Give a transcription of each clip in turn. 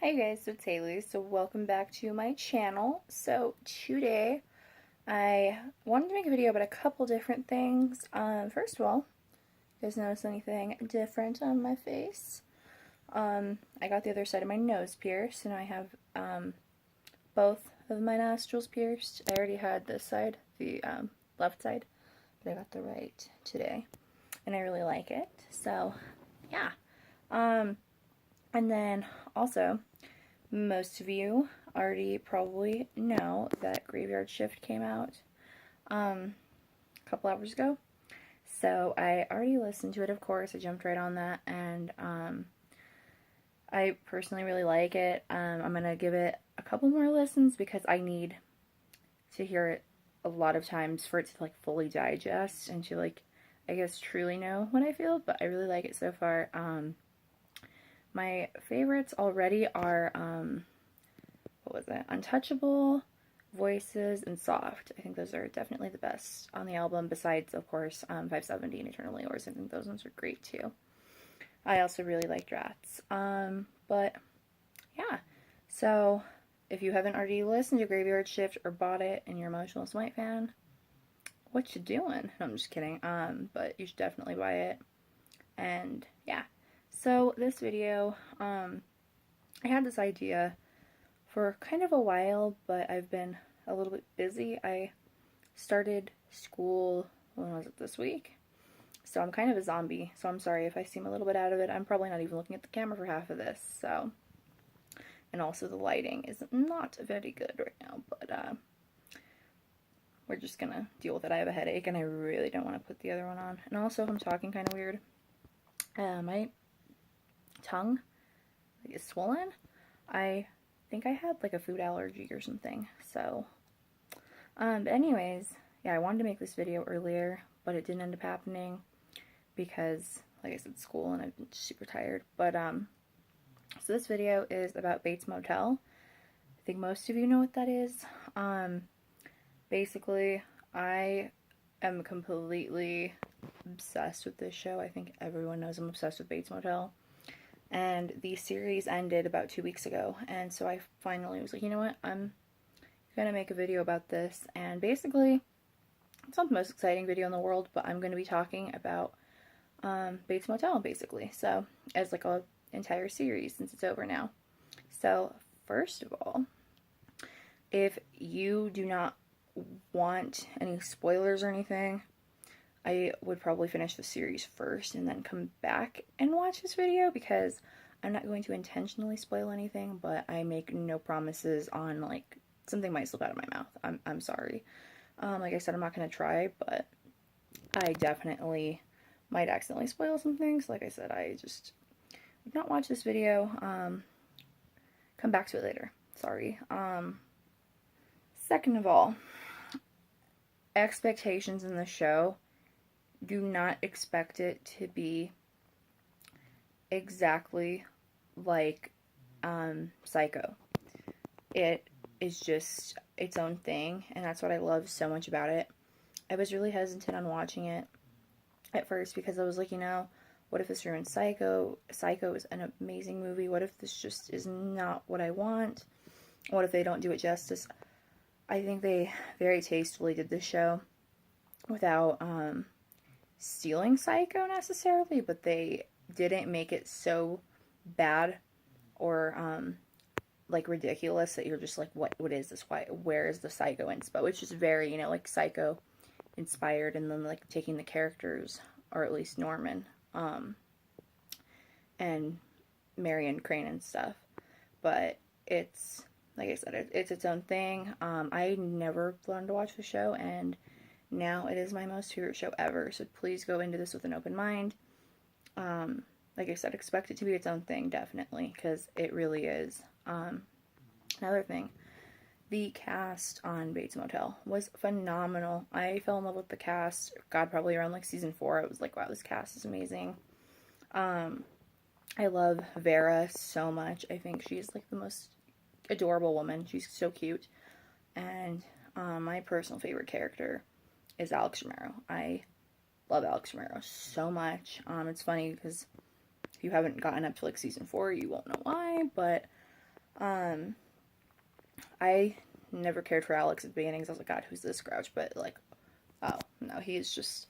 Hey guys, so it's Hailey. So welcome back to my channel. So today I wanted to make a video about a couple different things. First of all, you guys notice anything different on my face? I got the other side of my nose pierced, and I have both of my nostrils pierced. I already had this side, the left side, but I got the right today, and I really like it. So yeah. And then also, most of you already probably know that Graveyard Shift came out a couple hours ago. So I already listened to it, of course. I jumped right on that, and I personally really like it. I'm going to give it a couple more listens because I need to hear it a lot of times for it to like fully digest and to like, I guess, truly know what I feel, but I really like it so far. My favorites already are, what was it? Untouchable, Voices, and Soft. I think those are definitely the best on the album, besides, of course, 570 and Eternally Yours. I think those ones are great too. I also really like Drats. But yeah, so if you haven't already listened to Graveyard Shift or bought it and you're a Motionless White fan, what you doing? No, I'm just kidding. But you should definitely buy it. And yeah. So this video, I had this idea for kind of a while, but I've been a little bit busy. I started school, when was it, this week? So I'm kind of a zombie, so I'm sorry if I seem a little bit out of it. I'm probably not even looking at the camera for half of this, so. And also the lighting is not very good right now, but we're just gonna deal with it. I have a headache, and I really don't want to put the other one on. And also, I'm talking kind of weird. My tongue is swollen. I think I had like a food allergy or something. So, but anyways, yeah, I wanted to make this video earlier, but it didn't end up happening because, like I said, school, and I've been super tired. But so this video is about Bates Motel. I think most of you know what that is. Basically, I am completely obsessed with this show. I think everyone knows I'm obsessed with Bates Motel. And the series ended about 2 weeks ago, and so I finally was like, you know what, I'm gonna make a video about this. And basically, it's not the most exciting video in the world, but I'm gonna be talking about Bates Motel, basically. So, as like a entire series, since it's over now. So, first of all, if you do not want any spoilers or anything, I would probably finish the series first and then come back and watch this video, because I'm not going to intentionally spoil anything, but I make no promises on, like, something might slip out of my mouth. I'm sorry. Like I said, I'm not going to try, but I definitely might accidentally spoil some things. Like I said, I just would not watch this video. Come back to it later. Sorry. Second of all, expectations in the show. Do not expect it to be exactly like Psycho. It is just its own thing, and that's what I love so much about it. I was really hesitant on watching it at first because I was like, what if this ruins Psycho? Psycho is an amazing movie. What if this just is not what I want? What if they don't do it justice? I think they very tastefully did this show without stealing Psycho necessarily, but they didn't make it so bad or like ridiculous that you're just like, what is this? Where is the Psycho inspo? Which is very, like Psycho inspired, and then like taking the characters, or at least Norman, and Marion Crane and stuff. But it's, like I said, it's its own thing. I never planned to watch the show, and now it is my most favorite show ever, so please go into this with an open mind. Like I said, expect it to be its own thing, definitely, because it really is. Another thing, the cast on Bates Motel was phenomenal. I fell in love with the cast, God, probably around like season 4. I was like, wow, this cast is amazing. I love Vera so much. I think she's like the most adorable woman. She's so cute. And my personal favorite character is Alex Romero. I love Alex Romero so much. It's funny because if you haven't gotten up to like season 4, you won't know why, but I never cared for Alex at the beginning because I was like, God, who's this grouch? But like, oh no, he's just.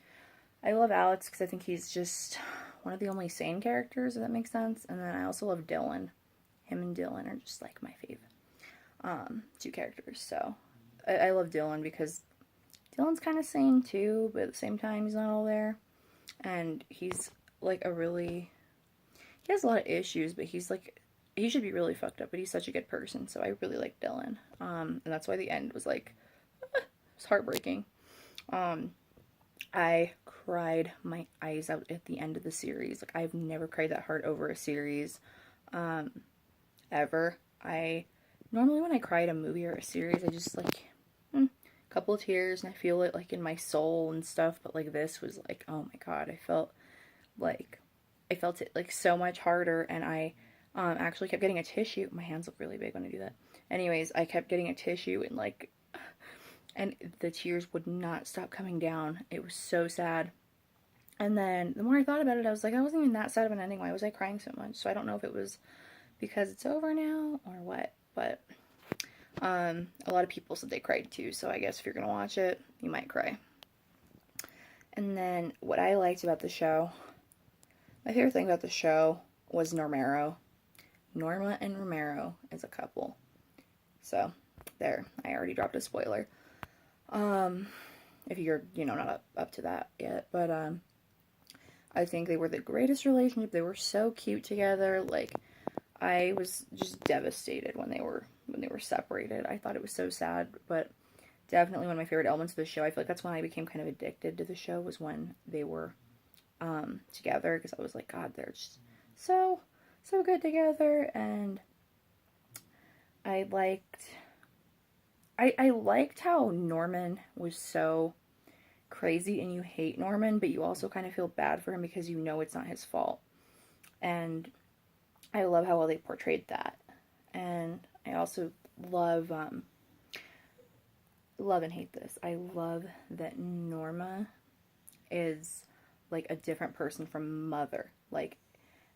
I love Alex because I think he's just one of the only sane characters, if that makes sense. And then I also love Dylan. Him and Dylan are just like my fave two characters. So I love Dylan because Dylan's kind of sane too, but at the same time he's not all there. And he's like he has a lot of issues, but he's like, he should be really fucked up, but he's such a good person. So I really like Dylan. And that's why the end was like, it's heartbreaking. I cried my eyes out at the end of the series. Like, I've never cried that hard over a series, ever. Normally when I cry at a movie or a series, I just like, a couple of tears, and I feel it like in my soul and stuff, but like this was like, oh my God, I felt it like so much harder, and I, actually kept getting a tissue. My hands look really big when I do that. Anyways, I kept getting a tissue and like, and the tears would not stop coming down. It was so sad. And then the more I thought about it, I was like, I wasn't even that sad of an ending. Why was I crying so much? So I don't know if it was because it's over now or what. But a lot of people said they cried too. So I guess if you're going to watch it, you might cry. And then what I liked about the show, my favorite thing about the show was Normero. Norma and Romero as a couple. So there, I already dropped a spoiler. If you're, not up to that yet, but, I think they were the greatest relationship. They were so cute together. Like, I was just devastated when they were separated. I thought it was so sad, but definitely one of my favorite elements of the show. I feel like that's when I became kind of addicted to the show, was when they were, together, because I was like, God, they're just so good together. And I liked how Norman was so crazy, and you hate Norman, but you also kind of feel bad for him because you know it's not his fault. And I love how well they portrayed that. And I also love and hate this. I love that Norma is like a different person from Mother. Like,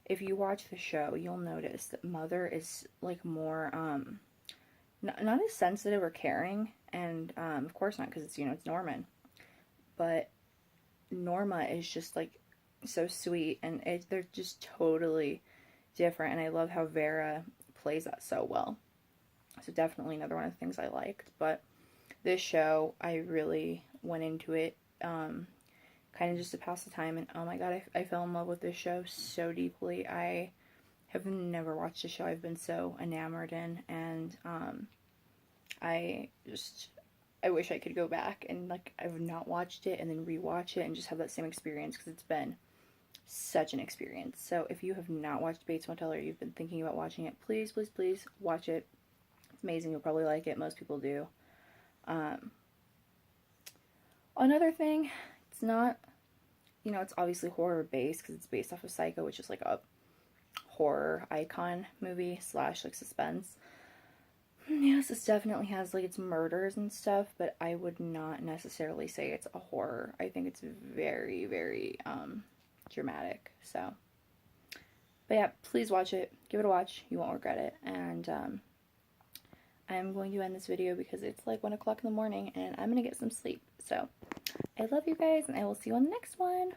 if you watch the show, you'll notice that Mother is like more not as sensitive or caring, and of course not, because it's Norman, but Norma is just like so sweet, and they're just totally different, and I love how Vera plays that so well. So definitely another one of the things I liked. But this show, I really went into it kind of just to pass the time, and oh my God, I fell in love with this show so deeply. I have never watched a show I've been so enamored in, and I wish I could go back and like I've not watched it and then rewatch it and just have that same experience, because it's been such an experience. So if you have not watched Bates Motel, or you've been thinking about watching it, please, please, please watch it. It's amazing. You'll probably like it. Most people do. Another thing, it's not, it's obviously horror based because it's based off of Psycho, which is like a horror icon movie / like suspense. Yes, this definitely has like its murders and stuff, but I would not necessarily say it's a horror. I think it's very, very dramatic. So, but yeah, please watch it. Give it a watch. You won't regret it. And I'm going to end this video because it's like 1 o'clock in the morning and I'm going to get some sleep. So, I love you guys, and I will see you on the next one.